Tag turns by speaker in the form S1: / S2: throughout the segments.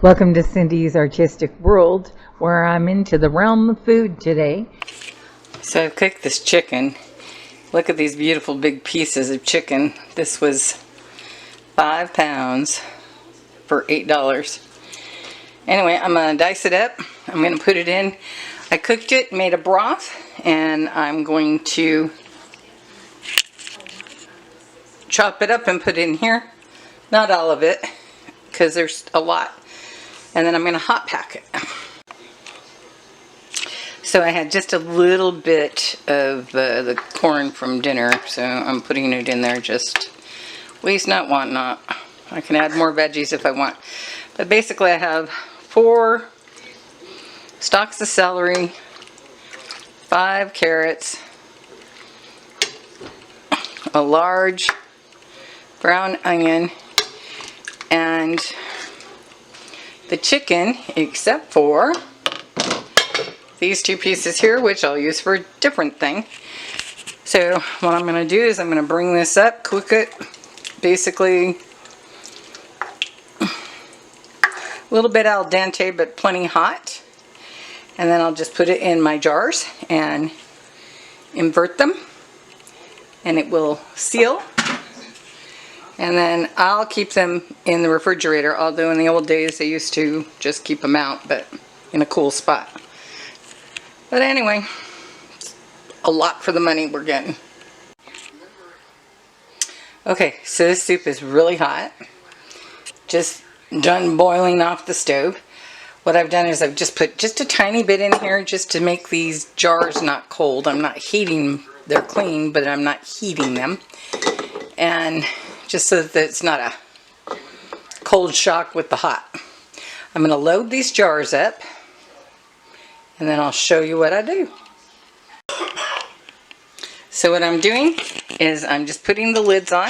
S1: Welcome to Cindy's Artistic World, where I'm into the realm of food today. So I've cooked this chicken. Look at these beautiful big pieces of chicken. This was 5 pounds for $8. Anyway, I'm going to dice it up. I'm going to put it in. I cooked it, made a broth, and I'm going to chop it up and put it in here. Not all of it, because there's a lot. And then I'm going to hot pack it. So I had just a little bit of the corn from dinner, so I'm putting it in there. Just waste not, want not. I can add more veggies if I want. But basically I have 4 stalks of celery, 5 carrots, a large brown onion, and the chicken, except for these 2 pieces here, which I'll use for a different thing. So what I'm going to do is I'm going to bring this up, cook it, basically a little bit al dente, but plenty hot. And then I'll just put it in my jars and invert them, and it will seal. And then I'll keep them in the refrigerator, although in the old days I used to just keep them out, but in a cool spot. But anyway, a lot for the money we're getting. Okay, so this soup is really hot. Just done boiling off the stove. What I've done is I've just put just a tiny bit in here just to make these jars not cold. I'm not heating, they're clean, but I'm not heating them. And just so that it's not a cold shock with the hot. I'm going to load these jars up, and then I'll show you what I do. So what I'm doing is I'm just putting the lids on,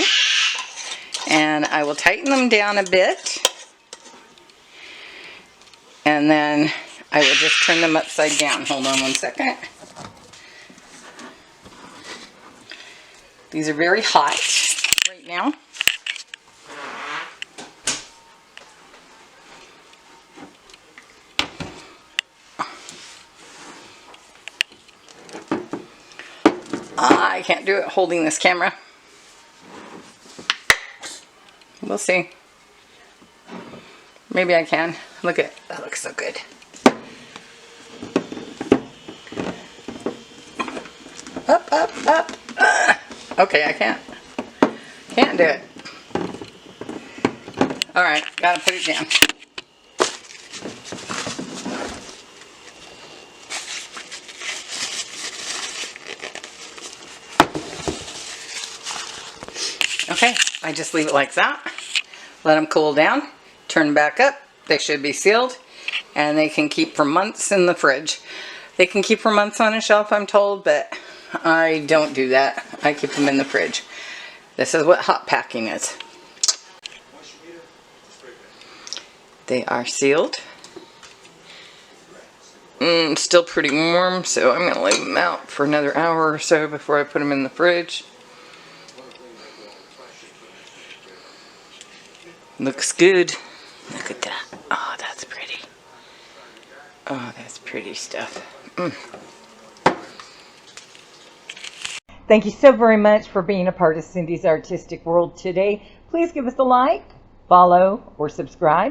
S1: and I will tighten them down a bit, and then I will just turn them upside down. Hold on one second. These are very hot right now. I can't do it holding this camera. We'll see. Maybe I can. Look at that, looks so good. Up, up, up. Okay, I can't do it. Alright, gotta put it down. Okay, I just leave it like that. Let them cool down. Turn back up. They should be sealed. And they can keep for months in the fridge. They can keep for months on a shelf, I'm told, but I don't do that. I keep them in the fridge. This is what hot packing is. They are sealed. Still pretty warm, so I'm going to leave them out for another hour or so before I put them in the fridge. Looks good. Look at that. Oh, that's pretty. Oh, that's pretty stuff. Thank you so very much for being a part of Cindy's Artistic World today. Please give us a like, follow, or subscribe.